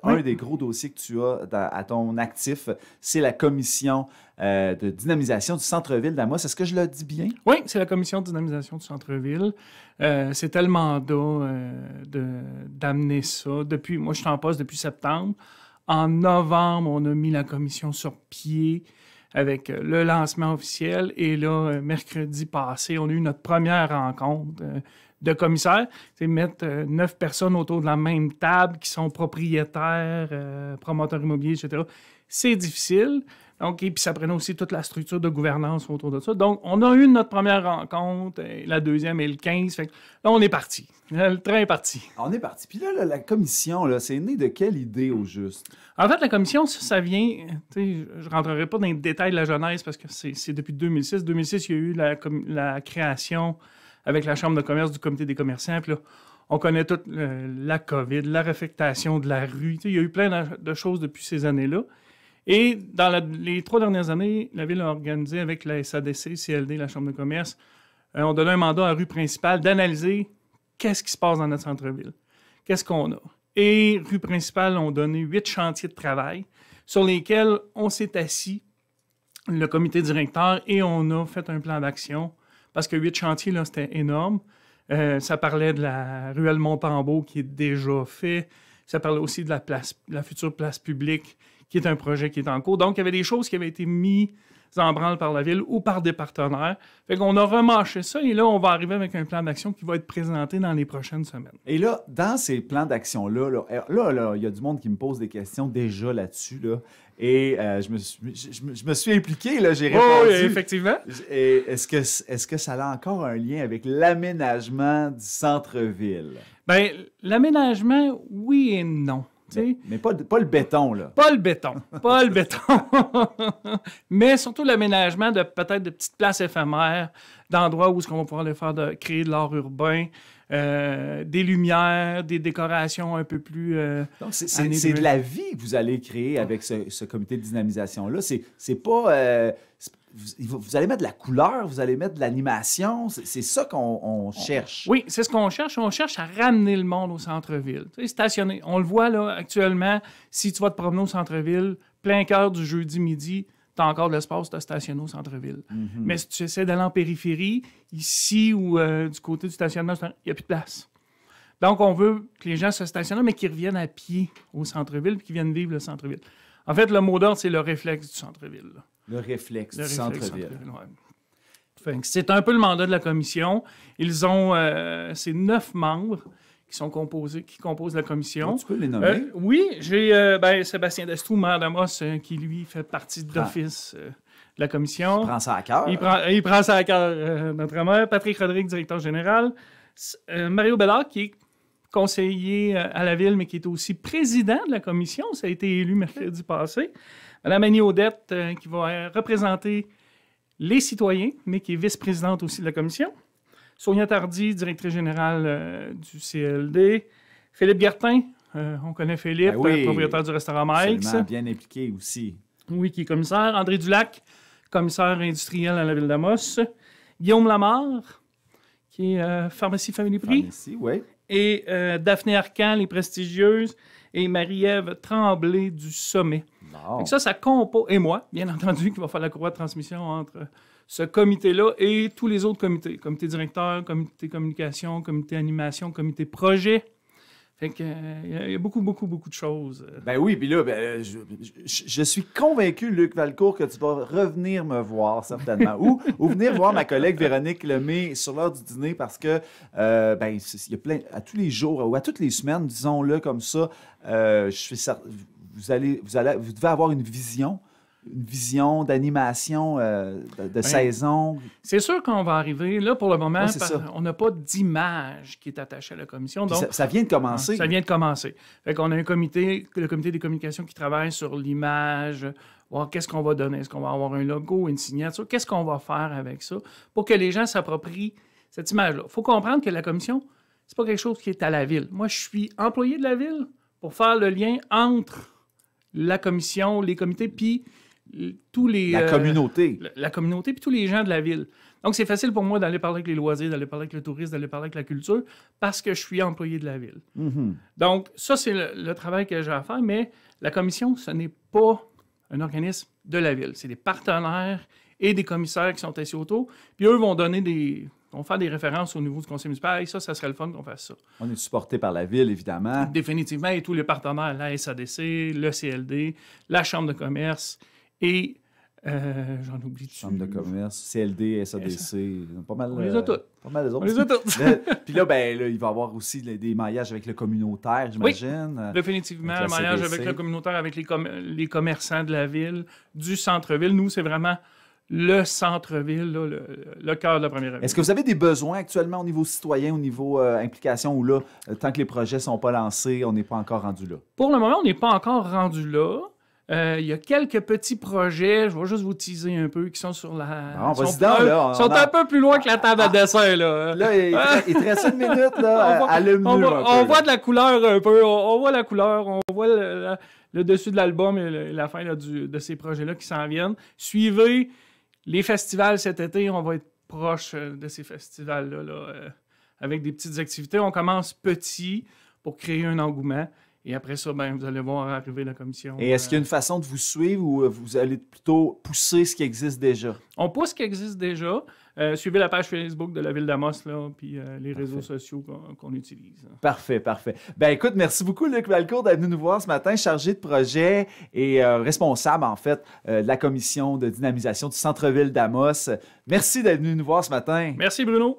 Oui. Un des gros dossiers que tu as à ton actif, c'est la commission de dynamisation du centre-ville d'Amos. Est-ce que je le dis bien? Oui, c'est la commission de dynamisation du centre-ville. C'était le mandat d'amener ça. Moi, je suis en poste depuis septembre. En novembre, on a mis la commission sur pied avec le lancement officiel. Et là, mercredi passé, on a eu notre première rencontre de commissaires. C'est mettre 9 personnes autour de la même table qui sont propriétaires, promoteurs immobiliers, etc. C'est difficile. Donc, et puis ça prenait aussi toute la structure de gouvernance autour de ça. Donc, on a eu notre première rencontre, la deuxième et le 15. Fait que là, on est parti. Le train est parti. On est parti. Puis là, la commission, là, c'est né de quelle idée au juste? En fait, la commission, ça vient... Je ne rentrerai pas dans les détails de la genèse parce que c'est depuis 2006. 2006, il y a eu la création avec la Chambre de commerce du Comité des commerçants. Puis là, on connaît toute la COVID, la réaffectation de la rue. Il y a eu plein de choses depuis ces années-là. Et dans les 3 dernières années, la Ville a organisé avec la SADC, CLD, la Chambre de commerce, on donnait un mandat à la rue principale d'analyser qu'est-ce qui se passe dans notre centre-ville. Qu'est-ce qu'on a? Et rue principale, on donné 8 chantiers de travail sur lesquels on s'est assis, le comité directeur, et on a fait un plan d'action. Parce que 8 chantiers, là, c'était énorme. Ça parlait de la ruelle Montembeau qui est déjà fait. Ça parlait aussi de la future place publique qui est un projet qui est en cours. Donc, il y avait des choses qui avaient été mises en branle par la Ville ou par des partenaires. Fait qu'on a remâché ça et là, on va arriver avec un plan d'action qui va être présenté dans les prochaines semaines. Et là, dans ces plans d'action-là, il y a du monde qui me pose des questions déjà là-dessus, là. Et je me suis impliqué, là, j'ai répondu. Oui, effectivement. Et est-ce que ça a encore un lien avec l'aménagement du centre-ville? Bien, l'aménagement, oui et non. Mais pas le béton, là. Pas le béton. Pas le béton. Mais surtout l'aménagement de peut-être de petites places éphémères, d'endroits où on va pouvoir créer de l'art urbain, des lumières, des décorations un peu plus... Donc, c'est de la vie que vous allez créer avec ce comité de dynamisation-là. C'est pas... vous allez mettre de la couleur, vous allez mettre de l'animation. C'est ça qu'on cherche. Oui, c'est ce qu'on cherche. On cherche à ramener le monde au centre-ville. Tu sais, stationner. On le voit là actuellement, si tu vas te promener au centre-ville, plein cœur du jeudi midi, tu as encore de l'espace de stationner au centre-ville. Mm-hmm. Mais si tu essaies d'aller en périphérie, ici ou du côté du stationnement, il n'y a plus de place. Donc, on veut que les gens se stationnent, mais qu'ils reviennent à pied au centre-ville et qu'ils viennent vivre le centre-ville. En fait, le mot d'ordre, c'est le réflexe du centre-ville. Là. Le réflexe du centre-ville. Ouais. C'est un peu le mandat de la commission. Ils ont ces 9 membres qui composent la commission. Oh, tu peux les nommer? Oui, j'ai Sébastien Destrou, maire d'Amos, qui lui fait partie d'office de la commission. Il prend ça à cœur. Il prend ça à cœur, notre maire. Patrick Rodrigue, directeur général. Mario Bédard, qui est conseiller à la Ville, mais qui est aussi président de la commission. Ça a été élu mercredi passé. Madame Annie Audette, qui va représenter les citoyens, mais qui est vice-présidente aussi de la commission. Sonia Tardy, directrice générale du CLD. Philippe Gertin, on connaît Philippe, propriétaire du restaurant Mike's. Bien impliqué aussi. Oui, qui est commissaire. André Dulac, commissaire industriel à la Ville d'Amos. Guillaume Lamarre, qui est pharmacie Family Prix. Pharmacie, oui. Et Daphné Arcan, les prestigieuses. Et Marie-Ève Tremblay du Sommet. Wow. Donc ça compose. Et moi, bien entendu, qui va faire la courroie de transmission entre ce comité-là et tous les autres comités. Comité directeur, comité communication, comité animation, comité projet. Fait que il y a beaucoup, beaucoup, beaucoup de choses. Ben oui, puis là, je suis convaincu, Luc Valcourt, que tu vas revenir me voir, certainement. ou venir voir ma collègue Véronique Lemay sur l'heure du dîner, parce que, il y a plein, à tous les jours, ou à toutes les semaines, disons-le comme ça, je suis certain, vous devez avoir une vision d'animation de saison. C'est sûr qu'on va arriver. Là, pour le moment, on n'a pas d'image qui est attachée à la commission. Donc, ça vient de commencer. Ça vient de commencer. Fait qu'on a un comité, le comité des communications qui travaille sur l'image, voir qu'est-ce qu'on va donner. Est-ce qu'on va avoir un logo, une signature? Qu'est-ce qu'on va faire avec ça pour que les gens s'approprient cette image-là? Il faut comprendre que la commission, c'est pas quelque chose qui est à la Ville. Moi, je suis employé de la Ville pour faire le lien entre la commission, les comités, puis tous les... La communauté. La communauté, puis tous les gens de la ville. Donc, c'est facile pour moi d'aller parler avec les loisirs, d'aller parler avec le tourisme, d'aller parler avec la culture, parce que je suis employé de la ville. Donc, ça, c'est le travail que j'ai à faire, mais la commission, ce n'est pas un organisme de la ville. C'est des partenaires et des commissaires qui sont assis autour, puis eux vont faire des références au niveau du conseil municipal. Et ça serait le fun qu'on fasse ça. On est supporté par la ville, évidemment. Définitivement, et tous les partenaires, la SADC, le CLD, la Chambre de commerce et... j'en oublie dessus. Chambre de commerce, CLD, SADC, pas mal. On les a toutes. Pas mal les autres. On les a toutes. Puis là, il va y avoir aussi des maillages avec le communautaire, j'imagine. Oui, définitivement. Avec Le la maillage CDC. avec le communautaire, avec les commerçants de la ville, du centre-ville. Nous, c'est vraiment le centre-ville, là, le cœur de la première ville. Est-ce que vous avez des besoins actuellement au niveau citoyen, au niveau implication, ou là, tant que les projets ne sont pas lancés, on n'est pas encore rendu là? Pour le moment, on n'est pas encore rendu là. Il y a quelques petits projets, je vais juste vous teaser un peu, qui sont sur la... Bon, vas-y donc, là. Sont un peu plus loin que la table à dessin, là. Là, il te reste une minute, là. Allume-nous un peu. On voit de la couleur un peu. On voit la couleur, on voit le dessus de l'album et la fin là, de ces projets-là qui s'en viennent. Suivez les festivals cet été. On va être proche de ces festivals-là, avec des petites activités. On commence petit pour créer un engouement. Et après ça, vous allez voir arriver la commission. Et est-ce qu'il y a une façon de vous suivre ou vous allez plutôt pousser ce qui existe déjà? On pousse ce qui existe déjà. Suivez la page Facebook de la Ville d'Amos, là, puis les réseaux sociaux qu'on utilise. Parfait, parfait. Ben écoute, merci beaucoup, Luc Valcourt, d'être venu nous voir ce matin, chargé de projet et responsable, en fait, de la commission de dynamisation du centre-ville d'Amos. Merci d'être venu nous voir ce matin. Merci, Bruno.